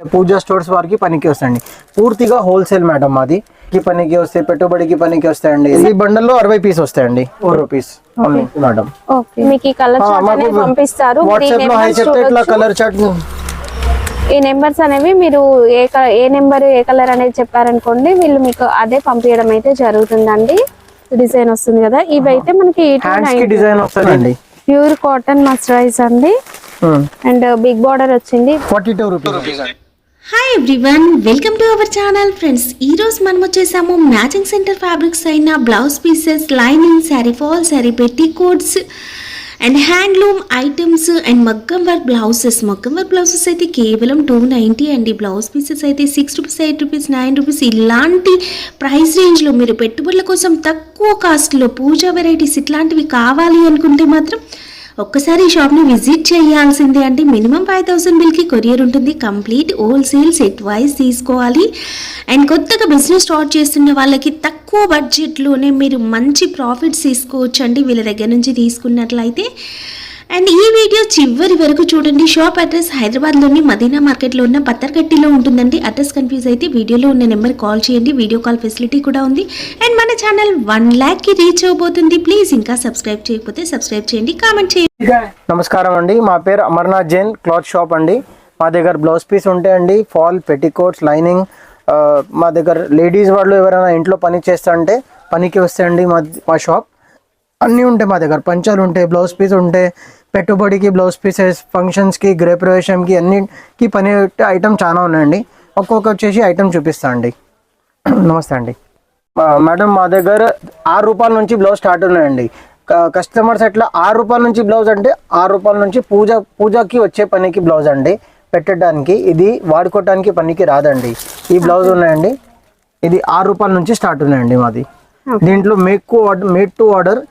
పూజా stores వారికి పనికి వస్తాయండి. పూర్తిగా హోల్సేల్ మేడం మాది. పనికి వస్తాయి, పెట్టుబడికి పనికి వస్తాయండి. ఈ బండల్లో 60 పీస్ వస్తాయండి. 4 రూపీస్ ఓన్లీ మేడం. మీకు ఈ కలర్ చార్ట్ అనేది పంపిస్తారు. వాట్సాప్ లో హై చెప్తే ఇట్లా కలర్ చార్ట్ ఈ నెంబర్స్ అనేవి మీరు ఏ నెంబర్ ఏ కలర్ అనేది చెప్పారనుకోండి, వీళ్ళు మీకు అదే పంపించడం అయితే జరుగుతుందండి. డిజైన్ వస్తుంది కదా, ఇవి అయితే మనకి డిజైన్ వస్తుందండి. ప్యూర్ కాటన్ మస్టరైజ్ అండి. అండ్ బిగ్ బార్డర్ వచ్చింది. 42 rupees. Hi everyone, welcome to our channel friends. ఈరోజు మనం వచ్చేసాము మ్యాచింగ్ సెంటర్ ఫ్యాబ్రిక్స్ అయిన blouse pieces, lining, sari fall, sari petticoats and handloom items and మగ్గం వర్క్ బ్లౌజెస్ అయితే కేవలం 290 అండి. బ్లౌజ్ పీసెస్ అయితే 6 రూపీస్, 8 రూపీస్, 9 రూపీస్ ఇలాంటి ప్రైస్ రేంజ్లో మీరు పెట్టుబడుల కోసం తక్కువ కాస్ట్లో పూజా వెరైటీస్ ఇట్లాంటివి కావాలి అనుకుంటే మాత్రం ఒక్కసారి ఈ షాప్ని విజిట్ చేయాల్సిందే అండి. మినిమం 5000 బిల్కి కొరియర్ ఉంటుంది. కంప్లీట్ హోల్సేల్ సెట్ వైజ్ తీసుకోవాలి. అండ్ కొత్తగా బిజినెస్ స్టార్ట్ చేస్తున్న వాళ్ళకి తక్కువ బడ్జెట్లోనే మీరు మంచి ప్రాఫిట్స్ తీసుకోవచ్చు అండి వీళ్ళ దగ్గర నుంచి తీసుకున్నట్లయితే. అండ్ ఈ వీడియో చివరి వరకు చూడండి. షాప్ అడ్రస్ హైదరాబాద్లోని మదీనా మార్కెట్లో ఉన్న పత్తర్గట్టిలో ఉంటుందండి. అడ్రస్ కన్ఫ్యూజ్ అయితే వీడియోలో ఉన్న నెంబర్ కాల్ చేయండి. వీడియో కాల్ ఫెసిలిటీ కూడా ఉంది. అండ్ మన ఛానల్ 1 lakh రీచ్ అవబోతుంది. ప్లీజ్ ఇంకా సబ్స్క్రైబ్ చేయకపోతే సబ్స్క్రైబ్ చేయండి, కామెంట్ చేయండి. నమస్కారం అండి, మా పేరు అమర్నాథ్ జైన్, క్లాత్ షాప్ అండి. మా దగ్గర బ్లౌజ్ పీస్ ఉంటాయండి, ఫాల్, పెట్టికోట్స్, లైనింగ్. మా దగ్గర లేడీస్ వాళ్ళు ఎవరైనా ఇంట్లో పని చేస్తారంటే పనికి వస్తాయండి. మా షాప్ అన్నీ ఉంటాయి. మా దగ్గర పంచాలు ఉంటాయి, బ్లౌజ్ పీస్ ఉంటాయి, పెట్టుబడికి బ్లౌజ్ పీసెస్, ఫంక్షన్స్కి, గృహప్రవేశంకి అన్నిటికీ పని ఐటమ్ చాలా ఉన్నాయండి. ఒక్కొక్క వచ్చేసి ఐటమ్ చూపిస్తా అండి. నమస్తే అండి మేడం, మా దగ్గర 6 రూపాయల నుంచి బ్లౌజ్ స్టార్ట్ ఉన్నాయండి. కస్టమర్స్ ఎట్లా 6 రూపాయల నుంచి బ్లౌజ్ అంటే 6 రూపాయల నుంచి పూజకి వచ్చే పనికి బ్లౌజ్ అండి. పెట్టడానికి ఇది వాడుకోవడానికి పనికి రాదండి. ఈ బ్లౌజ్ ఉన్నాయండి, ఇది 6 రూపాయల నుంచి స్టార్ట్ ఉన్నాయండి మాది. దీంట్లో made to order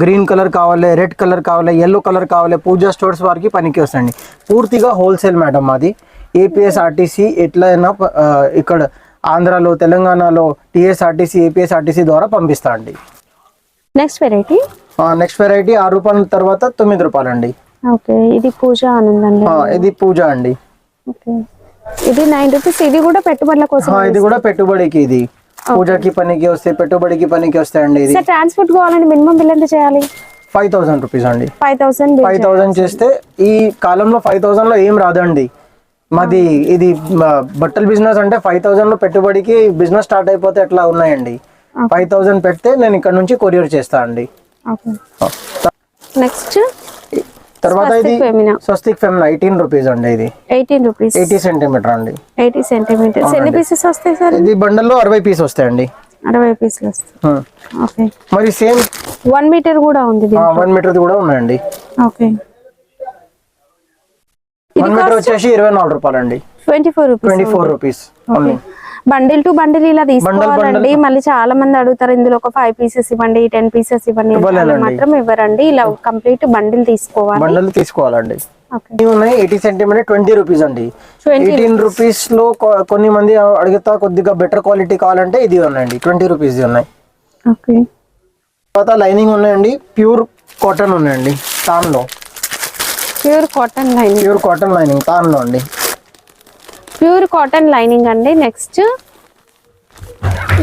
green colour కావాలి, రెడ్ కలర్ కావాలి, ఎల్లో కలర్ కావాలి, పూజా స్టోర్స్ వారికి పనికి వస్తాయండి. పూర్తిగా హోల్సేల్ మేడం మాది. ఏపీఎస్ఆర్టీసీ ఎట్లయినా ఇక్కడ ఆంధ్రాలో, తెలంగాణలో టీఎస్ఆర్టీసీ, ఏపీఎస్ఆర్టీసీ ద్వారా పంపిస్తా అండి. నెక్స్ట్ వెరైటీ 6 రూపాయల తర్వాత 9 రూపాయలు అండి. ఓకే, ఇది పూజ ఆనందండి. ఇది పూజ అండి. ఓకే, ఇది 9 రూపీస్. ఇది కూడా పెట్టుబడుల కోసం. ఇది కూడా పెట్టుబడికి, ఇది పూజకి పనికి వస్తే, పెట్టుబడికి పనికి వస్తాయండి. ఇది ట్రాన్స్పోర్ట్ కావాలంటే మినిమం బిల్ ఎంత చేయాలి? 5000 రూపీస్ అండి. 5000 చేస్తే ఈ కాలంలో 5000 లో ఏం రాదండి. మాది ఇది బట్టల బిజినెస్ అంటే 5000 లో పెట్టుబడికి బిజినెస్ స్టార్ట్ అయిపోతే ఎట్లా ఉన్నాయండి. 5000 పెడితే నేను ఇక్కడ నుంచి కొరియర్ చేస్తా అండి. నెక్స్ట్ తర్వాత ఇది స్వస్తిక్ ఫెమినా 18 రూపీస్ అండి. ఇది 18 రూపీస్, 80 సెంటీమీటర్ అండి. 80 సెంటీమీటర్స్. ఎన్ని పీసెస్ వస్తాయి సార్? ఇది బండల్లో 60 పీస్ వస్తాయండి. 60 పీసులు వస్తాయి. ఓకే, మరి సేమ్ 1 మీటర్ కూడా ఉంది. 1 మీటర్ కూడా ఉన్నాయండి. ఓకే, 1 మీటర్ వచ్చేసి 24 రూపాయలు అండి. 24 rupees only. Bundle to bundle ఇలా తీసుకోవాలండి. మళ్ళీ చాలా మంది అడుగుతారు, ఇందులో ఒక 5 పీసెస్ ఇవ్వండి, 10 పీసెస్ ఇవ్వండి, మాత్రం ఇవ్వరండి. ఇలా కంప్లీట్ బండిల్ తీసుకోవాలండి. 80 సెంటీమీటర్ 20 రూపీస్ అండి. 18 రూపీస్ లో కొన్ని మంది అడుగుతా కొద్దిగా బెటర్ క్వాలిటీ కావాలంటే ఇది ఉన్నాయండి, 20 రూపీస్ ఉన్నాయి. తర్వాత లైనింగ్ ఉన్నాయండి, ప్యూర్ కాటన్ ఉన్నాయండి. తాన్ లో ప్యూర్ కాటన్ లైనింగ్ తాన్ లో అండి. ప్యూర్ కాటన్ లైనింగ్ అండి. నెక్స్ట్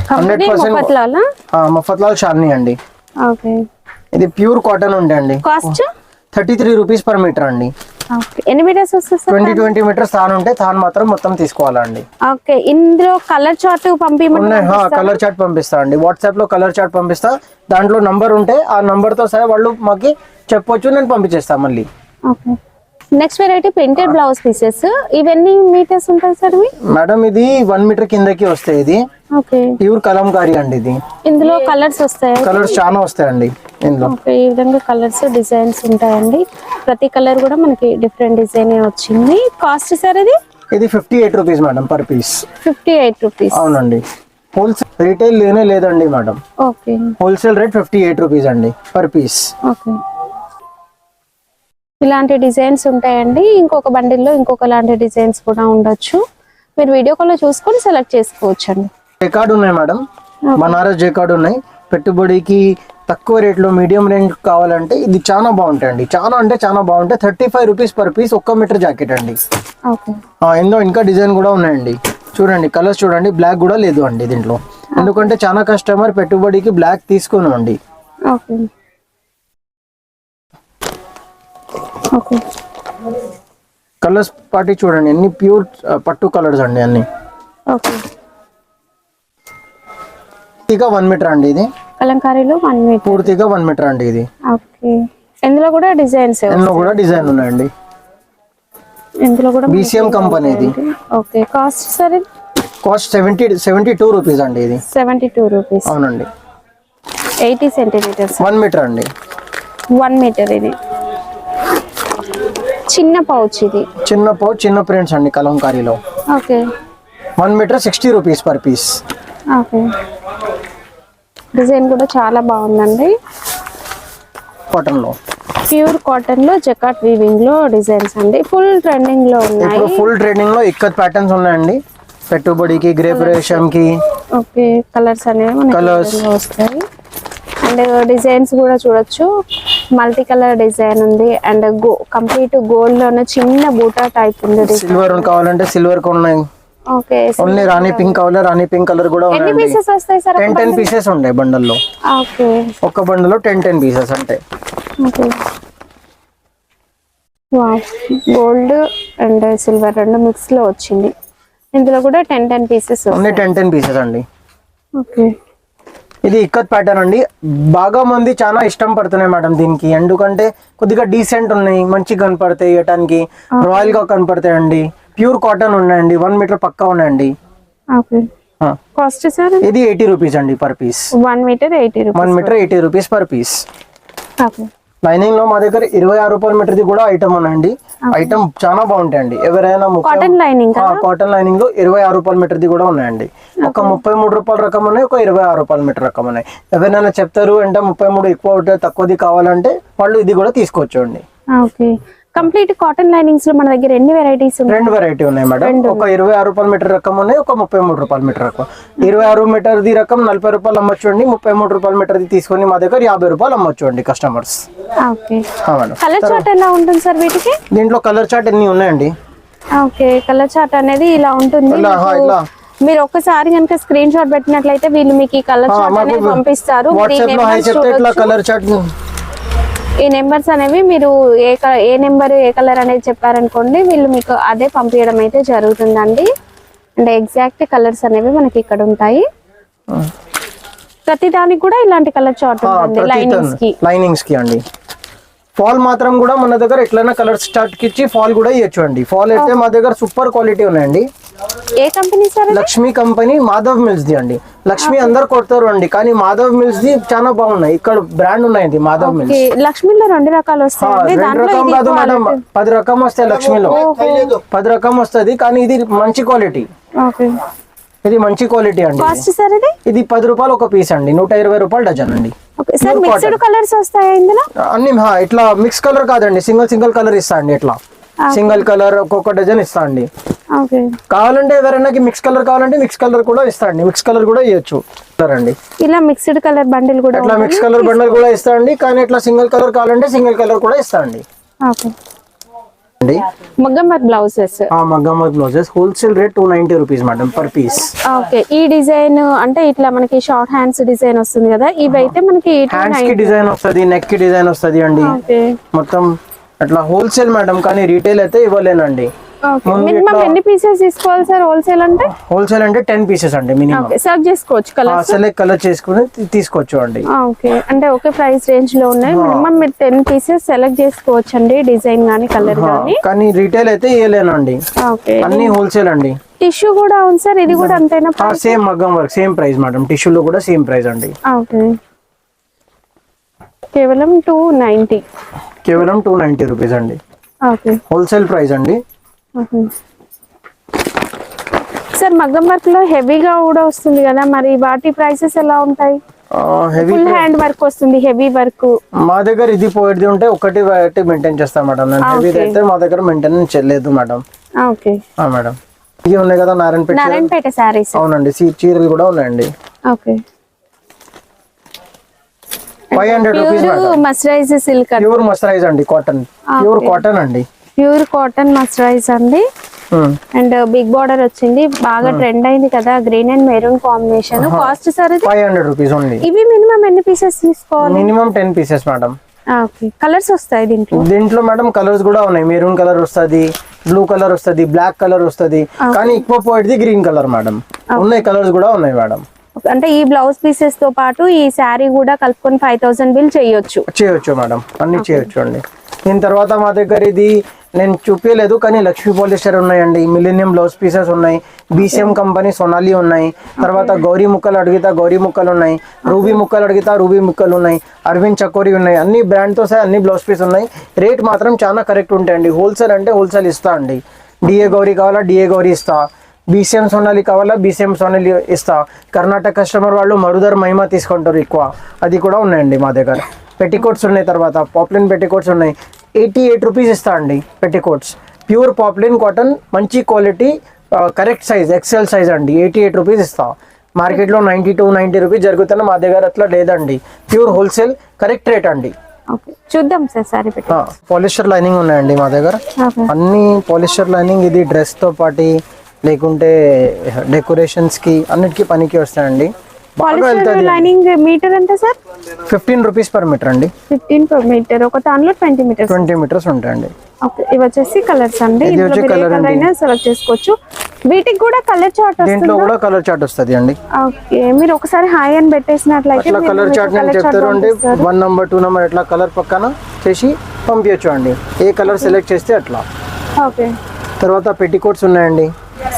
100% మఫత్లాల్ షార్ని అండి. ఓకే, ఇది ప్యూర్ కాటన్ ఉండండి. కాస్ట్ 33 రూపీస్ పర్ మీటర్ అండి. ఎన్ని మీటర్స్ వస్తుంది సార్? 20 మీటర్స్ తాన్ ఉంటే తాన్ మాత్రం మొత్తం తీసుకోవాలండి. ఓకే, ఇందులో కలర్ చార్ట్ కలర్ చార్ట్ పంపిస్తా అండి. వాట్సాప్ లో కలర్ చార్ట్ పంపిస్తా. దాంట్లో నంబర్ ఉంటే ఆ నంబర్ తో సరే వాళ్ళు మాకు చెప్పొచ్చు, నేను పంపించేస్తా మళ్ళీ. Okay, next variety printed blouse pieces. ఇవన్నీ మీటర్స్ ఉంటాయి సార్? మేడం ఇది 1 మీటర్ కిందకి వస్తాయి. ఇది ఓకే, ప్యూర్ కలంకారీ అండి. ఇది ఇందులో కలర్స్ వస్తాయి. కలర్స్ చాలా వస్తాయండి ఇందులో. ఓకే, ఈ విధంగా కలర్స్, డిజైన్స్ ఉంటాయండి. ప్రతి కలర్ కూడా మనకి డిఫరెంట్ డిజైన్ వచ్చింది. కాస్ట్ సార్ ఇది 58 rupees madam per piece. 58 rupees అవునండి. హోల్సేల్ రీటైల్ లేదండి madam. Okay, wholesale rate 58 rupees అండి పర్ పీస్. ఓకే, ఇలాంటి డిజైన్స్ ఉంటాయండి. ఇంకొక బండిల్లో ఇంకొక లాంటి డిజైన్స్ కూడా ఉండొచ్చు. మీరు వీడియో కాల్ లో చూసుకొని సెలెక్ట్ చేసుకోవచ్చు అండి. జేకార్డ్ ఉన్నాయి మేడం, బనారస్ జేకార్డ్ ఉన్నాయి. పెట్టుబడికి తక్కువ రేట్లో మీడియం రేంజ్ కావాలంటే ఇది చాలా బాగుంటాయండి. చాలా అంటే చాలా బాగుంటాయి. 35 rupees per piece, 1 metre jacket అండి. ఓకే. ఇందులో ఇంకా డిజైన్ కూడా ఉన్నాయండి. చూడండి కలర్స్ చూడండి, బ్లాక్ కూడా లేదు అండి దీంట్లో. ఎందుకంటే చాలా కస్టమర్ పెట్టుబడికి బ్లాక్ తీసుకున్నాం అండి. ఓకే. ఓకే. కలర్స్ పార్టీ చూడండి, అన్ని ప్యూర్ పట్టు కలర్స్ అండి అన్ని. ఓకే. పూర్తిగా 1 మీటర్ అండి ఇది. కలంకారీలో 1 మీటర్. పూర్తిగా 1 మీటర్ అండి ఇది. ఓకే. ఇందులో కూడా డిజైన్స్. ఇందులో కూడా డిజైన్ ఉన్నాయండి. ఇందులో కూడా BCM కంపెనీ ఇది. ఓకే. కాస్ట్ సార్ ఇది? కాస్ట్ 72 రూపీస్ అండి ఇది. 72 రూపీస్. అవునండి. 80 సెంటీమీటర్స్. 1 మీటర్ అండి. 1 మీటర్ ఇది. చిన్న పౌచ్ ఇది. చిన్న పౌచ్, చిన్న ప్రింట్స్ అండి కలంకారీలో. Okay. 1 metre 60 rupees per piece. Okay. Design కూడా చాలా బాగుందండి. కాటన్ లో, ప్యూర్ కాటన్ లో జకాట్ వీవింగ్ లో డిజైన్స్ అండి. ఫుల్ ట్రెండింగ్ లో ఉన్నాయి. ఇప్పుడు ఫుల్ ట్రెండింగ్ లో ఇక్కత్ ప్యాటర్న్స్ ఉన్నాయండి. పెట్టుబడికి, గ్రేప్ రేషం కి. ఓకే. కలర్స్ అనేవి మనకి వస్తాయి. అండ్ డిజైన్స్ కూడా చూడొచ్చు. మల్టీ కలర్ డిజైన్ ఉంది. అండ్ కంప్లీట్ గోల్డ్ లోనే చిన్న బూటా టైప్ ఉంది. సిల్వర్ కావాలంటే సిల్వర్ ఉన్నాయి. ఓకే. ఓన్లీ రాణి పింక్ కావాలి, రాణి పింక్ కలర్ కూడా ఎన్ని ఉన్నాయండి. పీసెస్ వస్తాయి సార్? 10 పీసెస్ ఉంటాయి బండల్ లో. ఓకే. ఒక బండల్ లో 10 పీసెస్ అంటే. Okay. Wow, gold and silver రెండు మిక్స్ లో వచ్చింది. ఇందులో కూడా 10 పీసెస్. ఓన్లీ 10 పీసెస్ అండి. ఓకే. ఇది ఇక్కత్ ప్యాటర్న్ అండి. బాగా మంది చాలా ఇష్టం పడుతున్నాయి మేడం దీనికి. ఎందుకంటే కొద్దిగా డీసెంట్ ఉన్నాయి, మంచిగా కనపడతాయి, ఇవ్వటానికి రాయల్ గా కనపడతాయి అండి. ప్యూర్ కాటన్ ఉన్నాయండి. 1 మీటర్ పక్కా ఉన్నాయండి. ఓకే. కాస్ట్ సార్ ఇది 80 రూపీస్ అండి per piece. 1 metre 80 rupees. 1 metre 80 rupees per piece. Okay. Lining లో మా దగ్గర 26 రూపాయల మీటర్ది కూడా ఐటమ్ ఉన్నాయండి. ఐటమ్ చాలా బాగుంటాయండి. ఎవరైనా కాటన్ లైనింగ్ కాటన్ లైనింగ్ లో 26 రూపాయల మీటర్ది కూడా ఉన్నాయండి. ఒక 33 రూపాయల రకం ఉన్నాయి, ఒక 26 రూపాయల మీటర్ రకం ఉన్నాయి. ఎవరైనా చెప్తారు అంటే 33 ఎక్కువ తక్కువది కావాలంటే వాళ్ళు ఇది కూడా తీసుకోవచ్చు అండి. ఓకే. కంప్లీట్ కాటన్ లైనింగ్స్ లో మన దగ్గర ఎన్ని వెరైటీస్ ఉన్నాయి? 2 వెరైటీ ఉన్నాయి మేడం. ఒక 26 రూపాయల మీటర్ రకం ఉన్నాయి, ఒక 33 రూపాయల మీటర్ రకం. 26 మీటర్ది రకం 40 రూపాయలు అమ్మొచ్చు అండి. 33 రూపాయల మీటర్ది తీసుకొని మా దగ్గర 50 రూపాయలు అమ్మొచ్చు అండి కస్టమర్స్. ఓకే. కలర్ చార్ట్ ఎలా ఉంటుంది సార్ వీటికి? దీంట్లో కలర్ చార్ట్ ఎన్ని ఉన్నాయండి. ఓకే. కలర్ చార్ట్ అనేది ఇలా ఉంటుంది. మీరు ఒక్కసారి కనుక స్క్రీన్ షాట్ పెట్టినట్లయితే వీళ్ళు మీకు ఈ కలర్ చార్ట్ అనేది పంపిస్తారు. కలర్ చార్ట్ ఈ నెంబర్స్ అనేవి మీరు ఏ నెంబర్ ఏ కలర్ అనేది చెప్పారనుకోండి, వీళ్ళు మీకు అదే పంపించడం అయితే జరుగుతుందండి. అండ్ ఎగ్జాక్ట్ కలర్స్ అనేవి మనకి ఇక్కడ ఉంటాయి. ప్రతి దానికి కూడా ఇలాంటి కలర్ చార్ట్ ఉంటుంది లైనింగ్స్ కి అండి. ఫాల్ మాత్రం కూడా మన దగ్గర ఎట్లైనా కలర్ స్టార్ట్ కి ఇచ్చి ఫాల్ కూడా ఇవ్వచ్చు అండి. ఫాల్ అయితే మా దగ్గర సూపర్ క్వాలిటీ ఉన్నాయండి. ఏ company sir? Lakshmi company, Madhav mills ది అండి. లక్ష్మీ అందరు కొడతారు అండి, కానీ మాధవ్ మిల్స్ ది చాలా బాగున్నాయి. ఇక్కడ బ్రాండ్ ఉన్నాయి మాధవ్ మిల్స్. లక్ష్మీలో 2 రకాలు వస్తాయి. 2 రకం కాదు మేడం, 10 రకం వస్తాయి లక్ష్మీలో. 10 రకం వస్తుంది, కానీ ఇది మంచి క్వాలిటీ. ఇది మంచి క్వాలిటీ అండి. కాస్ట్ సార్ ఇది 10 రూపాయలు ఒక పీస్ అండి. 120 రూపాయలు డజన్ అండి. సార్ మిక్స్డ్ కలర్స్ వస్తాయా ఇందులో? అన్ని ఇట్లా మిక్స్ కలర్ కాదండి, సింగిల్ కలర్ ఇస్తా అండి. ఇట్లా సింగిల్ కలర్ ఒక్కొక్క డజన్ ఇస్తా అండి. కావాలంటే ఎవరైనా మిక్స్ కలర్ కావాలంటే మిక్స్ కలర్ కూడా ఇస్తా అండి. మిక్స్ కలర్ కూడా ఇవ్వచ్చు అండి. ఇలా మిక్స్డ్ కలర్ బండిల్ కూడా, ఇట్లా మిక్స్ కలర్ బండిల్ కూడా ఇస్తా అండి. కానీ ఇట్లా సింగిల్ కలర్ కావాలంటే సింగిల్ కలర్ కూడా ఇస్తా అండి. మగ్గం వర్క్ బ్లౌజెస్. మగ్గం work blouses wholesale rate 290 rupees madam per piece. Okay. ఈ డిజైన్ అంటే ఇట్లా మనకి షార్ట్ హ్యాండ్స్ డిజైన్ వస్తుంది కదా, ఇవి అయితే మనకి హ్యాండ్స్ కి డిజైన్ వస్తుంది, నెక్ కి డిజైన్ వస్తుంది అండి. మొత్తం అట్లా హోల్సేల్ మేడం, కానీ రీటైల్ అయితే ఇవ్వలేనండి. మినిమం ఎన్ని పీసెస్ తీసుకోవాలి సార్ హోల్సేల్ అంటే? హోల్సేల్ అంటే 10 పీసెస్ అండి మినిమం. సెలెక్ట్ చేసుకోవచ్చు, సెలెక్ట్ కలర్ చేసుకుని తీసుకోవచ్చు అండి. ఓకే. అంటే ఒకే ప్రైస్ రేంజ్ లో ఉన్నాయి. మినిమం మీరు 10 పీసెస్ సెలెక్ట్ చేసుకోవచ్చు అండి, డిజైన్ గానీ కలర్ గానీ. కానీ రీటైల్ అయితే ఇవ్వలేనండి. ఓకే. అన్ని హోల్సేల్ అండి. టిష్యూ కూడా ఉంది సార్, ఇది కూడా అంతేనా? సేమ్ మగ్గం వర్క్ సేమ్ ప్రైస్ మేడం. టిష్యూలో కూడా సేమ్ ప్రైస్ అండి. ఓకే. కేవలం 290. కేవలం 290 రూపీస్ అండి. ఓకే. హోల్సేల్ ప్రైస్ అండి. సార్ మగ్గం వర్క్ లో హెవీగా కూడా వస్తుంది కదా, మరి వాటి ప్రైసెస్ ఎలా ఉంటాయి? ఫుల్ హ్యాండ్ వర్క్ వస్తుంది, హెవీ వర్క్. మా దగ్గర ఇది పోయేది ఉంటే ఒకటి మెయింటైన్ చేస్తాం మేడం. హెవీ అయితే మా దగ్గర మెయింటెనెన్స్ చేయలేదు మేడం. Okay madam. ఇవి ఉన్నాయి కదా నారాయణపేట సారీస్. అవునండి. చీరలు కూడా ఉన్నాయండి. ఓకే. 500 రూపీస్ ప్యూర్ మస్టరైజ్ సిల్క్ అండి, ప్యూర్ మస్టరైజ్ అండి, కాటన్, ప్యూర్ కాటన్ అండి, ప్యూర్ కాటన్ మస్టరైజ్ అండి. అండ్ బిగ్ బార్డర్ వచ్చింది, బాగా ట్రెండ్ అయింది కదా green and maroon combination. Cost sir ఇది 500 రూపీస్ ఓన్లీ. ఇవి మినిమం ఎన్ని పీసెస్ తీసుకోవాలి? Minimum 10 pieces madam. Okay, colours వస్తాయి దీంట్లో మేడం కలర్స్ కూడా ఉన్నాయి. మెరూన్ కలర్ వస్తుంది, బ్లూ కలర్ వస్తుంది, బ్లాక్ కలర్ వస్తుంది, కానీ ఎక్కువ పోయేది గ్రీన్ కలర్ మేడం. ఉన్నాయి కలర్స్ కూడా ఉన్నాయి మేడం. అంటే ఈ బ్లౌజ్ పీసెస్ తో పాటు ఈ శారీ కూడా కలుపుకొని 5000 బిల్ చేయొచ్చు మేడం, అన్ని చేయొచ్చు అండి. దీని తర్వాత మా దగ్గర ఇది నేను చూపించలేదు కానీ లక్ష్మీ పాలిస్టర్ ఉన్నాయండి, మిలీనియం బ్లౌజ్ పీసెస్ ఉన్నాయి, బీసీఎం కంపెనీ సొనాలి ఉన్నాయి, తర్వాత గౌరీ ముక్కలు అడిగితే గౌరీ ముక్కలు ఉన్నాయి, రూబీ ముక్కలు అడిగితే రూబీ ముక్కలు ఉన్నాయి, అరవింద్ చకోరి ఉన్నాయి. అన్ని బ్రాండ్తో సహా అన్ని బ్లౌజ్ పీస్ ఉన్నాయి. రేట్ మాత్రం చాలా కరెక్ట్ ఉంటాయండి. హోల్సేల్ అంటే హోల్సేల్ ఇస్తా అండి. డిఏ గౌరీ కావాలా డిఏ గౌరీ ఇస్తా, బీసీఎం సోనాలి కావాలా బీసీఎం సోనాలి ఇస్తా. కర్ణాటక కస్టమర్ వాళ్ళు మరుదర్ మహిమ తీసుకుంటారు ఎక్కువ, అది కూడా ఉన్నాయండి మా దగ్గర. పెట్టికోట్స్ ఉన్నాయి, తర్వాత పాప్లిన్ పెట్టికోట్స్ ఉన్నాయి. 88 రూపీస్ ఇస్తా అండి పెట్టికోట్స్. ప్యూర్ పాప్లిన్ కాటన్, మంచి quality, correct size, XL size అండి. 88 రూపీస్ ఇస్తా. మార్కెట్లో 92-90 రూపీస్ జరుగుతున్నా, మా దగ్గర అట్లా లేదండి. ప్యూర్ హోల్సేల్, కరెక్ట్ రేట్ అండి. చూద్దాం సార్ సారీ పాలిస్టర్ లైనింగ్ ఉన్నాయండి మా దగ్గర, అన్ని పాలిస్టర్ లైనింగ్. ఇది డ్రెస్ తో పాటు లేకుంటే డెకరేషన్స్ కి అన్నిటికీ పనికి వస్తాయండి. పాలిస్టర్ లైనింగ్ మీటర్ ఎంత సార్? 15 రూపీస్ పర్ మీటర్ అండి. 15 per మీటర్. ఒక దానిలో 20 మీటర్స్ ఉంటాయండి. ఓకే, ఇవి వచ్చేసి కలర్స్ అండి. కలర్ అయినా సెలెక్ట్ చేసుకోవచ్చు. వీటికి కూడా కలర్ చార్ట్ వస్తుంది, దీంట్లో కూడా కలర్ చార్ట్ వస్తుంది అండి. ఓకే, మీరు ఒకసారి హాయ్ అని పెట్టేసినట్లయితే అట్లా కలర్ చార్ట్ నేను చెప్తారు అండి. 1 నంబర్ 2 నంబర్ ఇట్లా కలర్ పక్కన చేసి పంపించచ్చు అండి. ఏ కలర్ సెలెక్ట్ చేస్తే అట్లా. ఓకే, తర్వాత పెట్టికోట్స్ ఉన్నాయండి.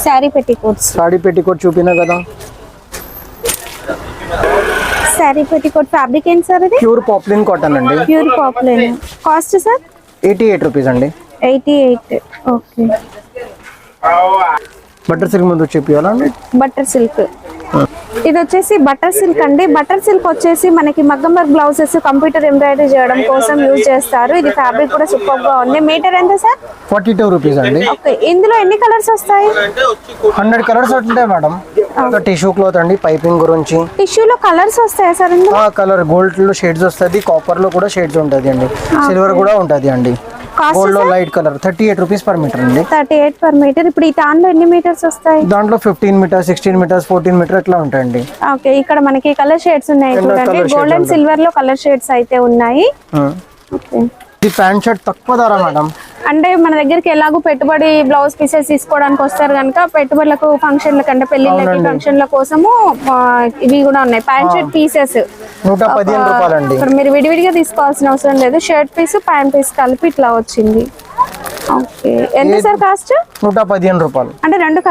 సారీ పెట్టికోట్స్, సారీ పెట్టికోట్ చూపినా కదా. సారీ పెట్టికోట్ ఫ్యాబ్రిక్ ఏంటి సార్? ఇది ప్యూర్ పాప్లిన్ కాటన్ అండి. Pure poplin. Cost sir 88 rupees అండి. 88. ఓకే, బటర్ సిల్క్ ముందు చెప్పాలండి. బటర్ సిల్క్, ఇది వచ్చేసి బటర్ సిల్క్ అండి. బటర్ సిల్క్ వచ్చేసి మనకి మగ్గం వర్క్ బ్లౌజెస్, కంప్యూటర్ ఎంబ్రాయిడరీ చేయడం కోసం యూజ్ చేస్తారు. ఇది ఫ్యాబ్రిక్ కూడా సూపర్ గా ఉంది. మీటర్ ఎంత సార్? 42 రూపీస్ అండి. ఓకే, ఇందులో ఎన్ని కలర్స్ వస్తాయి? 100 కలర్స్ ఉంటాయి మేడం. టిష్యూ క్లాత్ అండి, పైపింగ్ గురించి. టిష్యూలో కలర్స్ వస్తాయా సార్? ఇందులో కలర్ గోల్డ్ లో షేడ్స్ వస్తుంది, కాపర్ లో కూడా షేడ్స్ ఉంటది అండి, సిల్వర్ కూడా ఉంటది అండి. గోల్డ్ లో light colour 38 rupees per metre అండి. 38 per మీటర్. ఇప్పుడు ఈ దాంట్లో ఎన్ని మీటర్స్ వస్తాయి? దాంట్లో 15 మీటర్స్, 16 మీటర్స్, 14 మీటర్ ఇట్లా ఉంటాయండి. ఓకే, ఇక్కడ మనకి కలర్ షేడ్స్ ఉన్నాయి చూడండి. గోల్డ్ అండ్ సిల్వర్ లో కలర్ షేడ్స్ అయితే ఉన్నాయి. ఓకే, ఇది ప్యాంట్ షర్ట్ తక్కువ ధర మేడం. అంటే మన దగ్గరికి ఎలాగో పెట్టుబడి బ్లౌజ్ పీసెస్ తీసుకోవడానికి వస్తారు కనుక పెట్టుబడులకు, ఫంక్షన్లకు, అంటే పెళ్లిళ్ళకి, ఫంక్షన్ల కోసము ఇవి కూడా ఉన్నాయి. ప్యాంట్ షర్ట్ పీసెస్ 115 రూపాయలండి. ఇప్పుడు మీరు విడివిడిగా తీసుకోవాల్సిన అవసరం లేదు. షర్ట్ పీస్, ప్యాంట్ పీస్ కలిపి ఇట్లా వచ్చింది. ఓకే, ఎంత సార్ కాస్ట్? 115 రూపాయలు. అంటే రెండు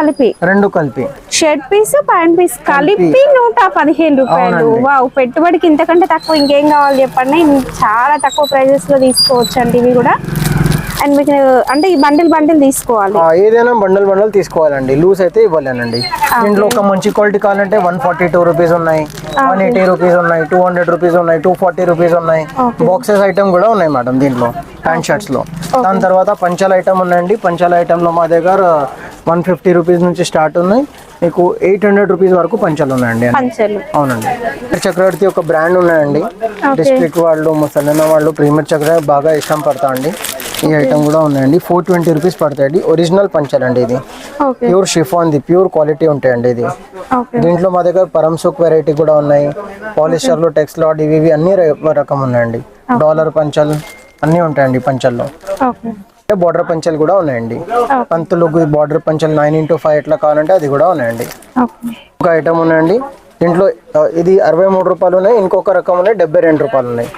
కలిపి షర్ట్ పీస్, ప్యాంట్ పీస్ కలిపి 115 రూపాయలు. వావ్, పెట్టుబడికి ఇంతకంటే తక్కువ ఇంకేం కావాలి చెప్పండి. చాలా తక్కువ ప్రైజెస్ లో తీసుకోవచ్చు అండి ఇవి కూడా. అండ్ మీకు అంటే ఈ బండిల్ తీసుకోవాలి, ఏదైనా బండల్ తీసుకోవాలండి. లూజ్ అయితే ఇవ్వలేనండి. దీంట్లో ఒక మంచి క్వాలిటీ కావాలంటే 142 రూపీస్ ఉన్నాయి, 180 రూపీస్ ఉన్నాయి, 200 రూపీస్ ఉన్నాయి, 240 రూపీస్ ఉన్నాయి. బాక్సెస్ ఐటమ్ కూడా ఉన్నాయి మేడం దీంట్లో ప్యాంట్ షర్ట్స్ లో. దాని తర్వాత పంచాల ఐటమ్ ఉన్నాయండి. పంచాల ఐటమ్ లో మా దగ్గర 150 రూపీస్ నుంచి స్టార్ట్ ఉన్నాయి. మీకు 800 రూపీస్ వరకు పంచాలు ఉన్నాయండి. అవునండి. చక్రవర్తి ఒక బ్రాండ్ ఉన్నాయండి. డిస్ట్రిక్ట్ వాళ్ళు, ముసలిన వాళ్ళు ప్రీమియర్ చక్రవర్తి బాగా ఇష్టం పడతా అండి. ఈ ఐటమ్ కూడా ఉన్నాయండి. 420 రూపీస్ పడతాయండి. ఒరిజినల్ పంచాలండి ఇది. Pure chiffon the, pure quality ఉంటాయండి ఇది. దీంట్లో మా దగ్గర పరంసుక్ వెరైటీ కూడా ఉన్నాయి. పాలిస్టర్ లో, టెక్స్లాడ్, ఇవి అన్ని రకం ఉన్నాయండి. డాలర్ పంచల్ అన్ని ఉంటాయండి పంచల్లో. బార్డర్ పంచలు కూడా ఉన్నాయండి. పంతులు బార్డర్ పంచలు 9x5 ఎట్లా కావాలంటే అది కూడా ఉన్నాయండి. ఒక ఐటమ్ ఉన్నాయండి. దీంట్లో ఇది 63 రూపాయలు ఉన్నాయి. ఇంకొక రకం ఉన్నాయి 72 రూపాయలు ఉన్నాయి.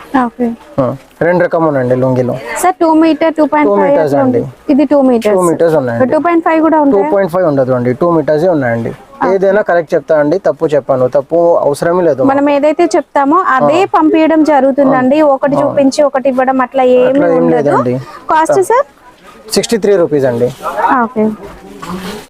రెండు రకం ఉన్నాయండి లుంగిలో. సార్ 2 మీటర్, 2.5 మీటర్స్ అండి. ఇది 2 మీటర్స్ ఉన్నాయండి. 2.5 కూడా ఉంది. 2.5 ఉండదు అండి, 2 మీటర్స్ ఉన్నాయండి. ఏదైనా కరెక్ట్ చెప్తా అండి, తప్పు చెప్పాను, తప్పు అవసరమే లేదు. మనం ఏదైతే చెప్తామో అదే పంపించడం జరుగుతుందండి. ఒకటి చూపించి ఒకటి ఇవ్వడం అట్లా ఏమీ ఉండదు. కాస్ట్ సార్ 63 రూపీస్ అండి. ఓకే.